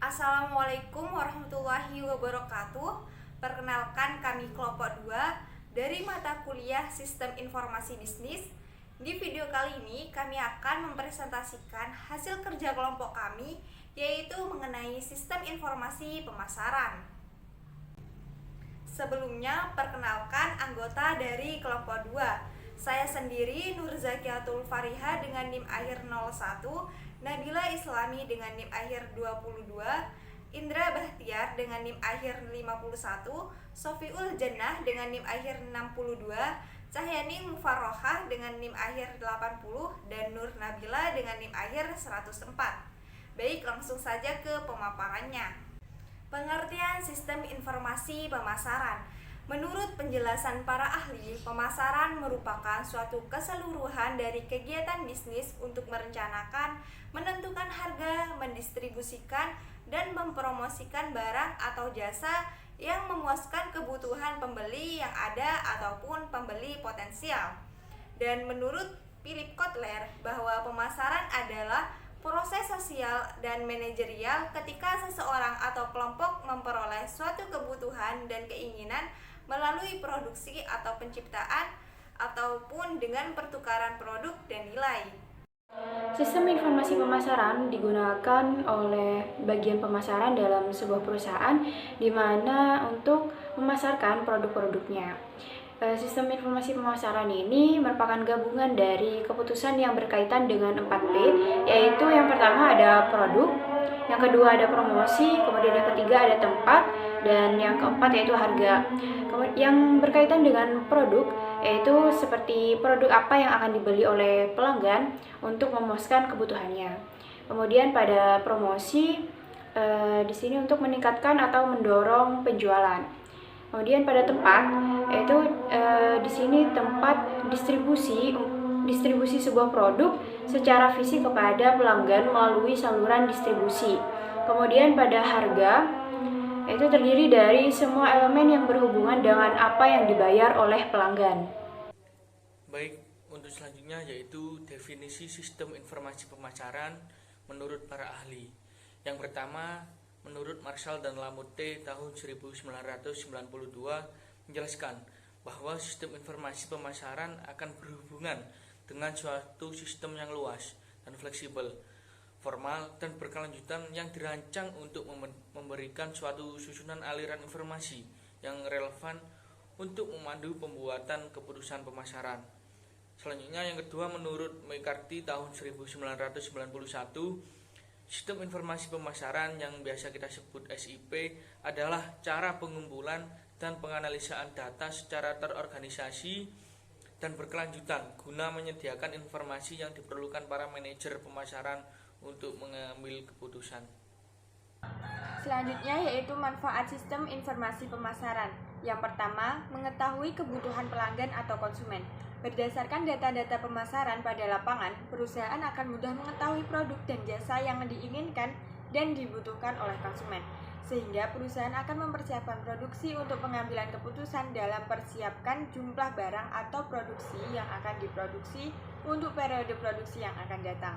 Assalamualaikum warahmatullahi wabarakatuh. Perkenalkan kami kelompok 2 dari mata kuliah Sistem Informasi Bisnis. Di video kali ini kami akan mempresentasikan hasil kerja kelompok kami, yaitu mengenai sistem informasi pemasaran. Sebelumnya, perkenalkan anggota dari kelompok 2. Saya sendiri Nur Zakiatul Fariha dengan NIM akhir 01, Nabila Islami dengan NIM akhir 22, Indra Bahtiar dengan NIM akhir 51, Sofiul Jannah dengan NIM akhir 62, Cahyani Mufarrohah dengan NIM akhir 80, dan Nur Nabila dengan NIM akhir 104. Baik, langsung saja ke pemaparannya. Pengertian sistem informasi pemasaran. Menurut penjelasan para ahli, pemasaran merupakan suatu keseluruhan dari kegiatan bisnis untuk merencanakan, menentukan harga, mendistribusikan, dan mempromosikan barang atau jasa yang memuaskan kebutuhan pembeli yang ada ataupun pembeli potensial. Dan menurut Philip Kotler, bahwa pemasaran adalah proses sosial dan manajerial ketika seseorang atau kelompok memperoleh suatu kebutuhan dan keinginan melalui produksi atau penciptaan ataupun dengan pertukaran produk dan nilai. Sistem informasi pemasaran digunakan oleh bagian pemasaran dalam sebuah perusahaan di mana untuk memasarkan produk-produknya. Sistem informasi pemasaran ini merupakan gabungan dari keputusan yang berkaitan dengan 4P, yaitu yang pertama ada produk, yang kedua ada promosi, kemudian yang ketiga ada tempat, dan yang keempat yaitu harga. Yang berkaitan dengan produk yaitu seperti produk apa yang akan dibeli oleh pelanggan untuk memuaskan kebutuhannya. Kemudian pada promosi di sini untuk meningkatkan atau mendorong penjualan. Kemudian pada tempat yaitu di sini tempat distribusi sebuah produk secara fisik kepada pelanggan melalui saluran distribusi. Kemudian pada harga itu terdiri dari semua elemen yang berhubungan dengan apa yang dibayar oleh pelanggan. Baik, untuk selanjutnya yaitu definisi sistem informasi pemasaran menurut para ahli. Yang pertama, menurut Marshall dan Lamothe tahun 1992 menjelaskan bahwa sistem informasi pemasaran akan berhubungan dengan suatu sistem yang luas dan fleksibel, formal dan berkelanjutan yang dirancang untuk memberikan suatu susunan aliran informasi yang relevan untuk memandu pembuatan keputusan pemasaran. Selanjutnya yang kedua, menurut McCarthy tahun 1991, sistem informasi pemasaran yang biasa kita sebut SIP adalah cara pengumpulan dan penganalisaan data secara terorganisasi dan berkelanjutan guna menyediakan informasi yang diperlukan para manajer pemasaran untuk mengambil keputusan. Selanjutnya yaitu manfaat sistem informasi pemasaran. Yang pertama, mengetahui kebutuhan pelanggan atau konsumen. Berdasarkan data-data pemasaran pada lapangan, perusahaan akan mudah mengetahui produk dan jasa yang diinginkan dan dibutuhkan oleh konsumen, sehingga perusahaan akan mempersiapkan produksi untuk pengambilan keputusan dalam persiapkan jumlah barang atau produksi yang akan diproduksi untuk periode produksi yang akan datang.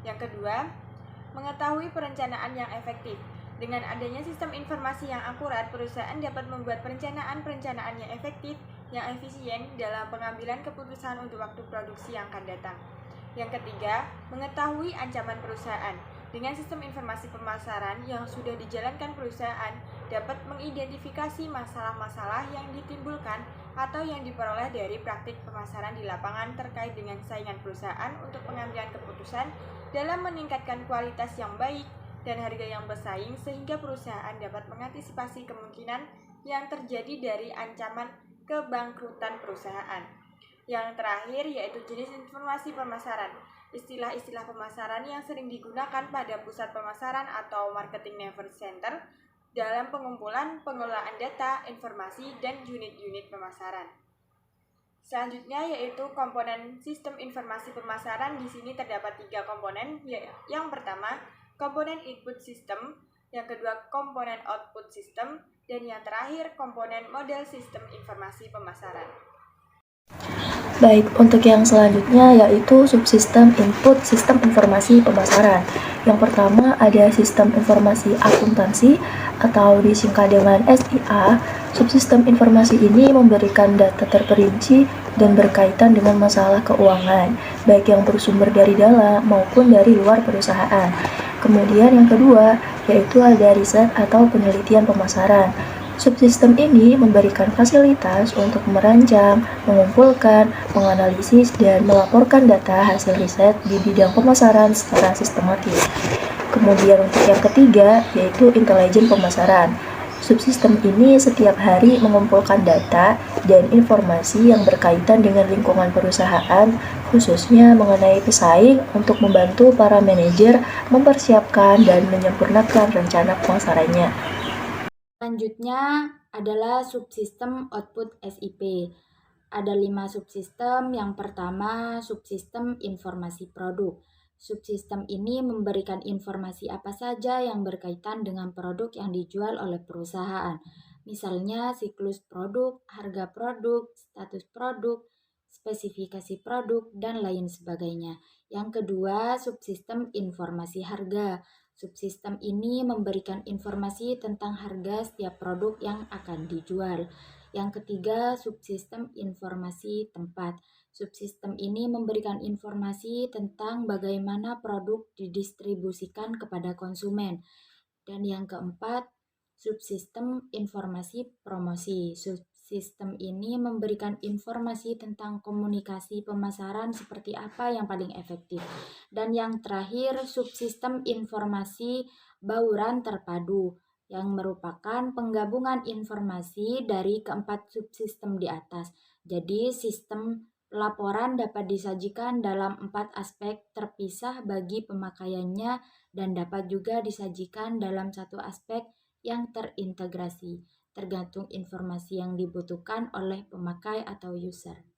Yang kedua, mengetahui perencanaan yang efektif. Dengan adanya sistem informasi yang akurat, perusahaan dapat membuat perencanaan yang efektif, yang efisien dalam pengambilan keputusan untuk waktu produksi yang akan datang. Yang ketiga, mengetahui ancaman perusahaan. Dengan sistem informasi pemasaran yang sudah dijalankan, perusahaan dapat mengidentifikasi masalah-masalah yang ditimbulkan atau yang diperoleh dari praktik pemasaran di lapangan terkait dengan saingan perusahaan untuk pengambilan keputusan dalam meningkatkan kualitas yang baik dan harga yang bersaing, sehingga perusahaan dapat mengantisipasi kemungkinan yang terjadi dari ancaman kebangkrutan perusahaan. Yang terakhir yaitu jenis informasi pemasaran. Istilah-istilah pemasaran yang sering digunakan pada pusat pemasaran atau marketing never center dalam pengumpulan, pengelolaan data, informasi, dan unit-unit pemasaran. Selanjutnya yaitu komponen sistem informasi pemasaran. Di sini terdapat 3 komponen. Yang pertama, komponen input system, yang kedua komponen output system, dan yang terakhir komponen model sistem informasi pemasaran. Baik, untuk yang selanjutnya yaitu subsistem input sistem informasi pemasaran. Yang pertama ada sistem informasi akuntansi atau disingkat dengan SIA. Subsistem informasi ini memberikan data terperinci dan berkaitan dengan masalah keuangan, baik yang bersumber dari dalam maupun dari luar perusahaan. Kemudian yang kedua yaitu ada riset atau penelitian pemasaran. Subsistem ini memberikan fasilitas untuk merancang, mengumpulkan, menganalisis, dan melaporkan data hasil riset di bidang pemasaran secara sistematis. Kemudian untuk yang ketiga, yaitu intelijen pemasaran. Subsistem ini setiap hari mengumpulkan data dan informasi yang berkaitan dengan lingkungan perusahaan, khususnya mengenai pesaing untuk membantu para manajer mempersiapkan dan menyempurnakan rencana pemasarannya. Selanjutnya adalah subsistem output SIP. Ada 5 subsistem. Yang pertama, subsistem informasi produk. Subsistem ini memberikan informasi apa saja yang berkaitan dengan produk yang dijual oleh perusahaan. Misalnya siklus produk, harga produk, status produk, spesifikasi produk, dan lain sebagainya. Yang kedua, subsistem informasi harga. Subsistem ini memberikan informasi tentang harga setiap produk yang akan dijual. Yang ketiga, subsistem informasi tempat. Subsistem ini memberikan informasi tentang bagaimana produk didistribusikan kepada konsumen. Dan yang keempat, subsistem informasi promosi. Subsistem ini memberikan informasi tentang komunikasi pemasaran seperti apa yang paling efektif. Dan yang terakhir, subsistem informasi bauran terpadu yang merupakan penggabungan informasi dari keempat subsistem di atas. Jadi, sistem laporan dapat disajikan dalam 4 aspek terpisah bagi pemakaiannya dan dapat juga disajikan dalam satu aspek yang terintegrasi, tergantung informasi yang dibutuhkan oleh pemakai atau user.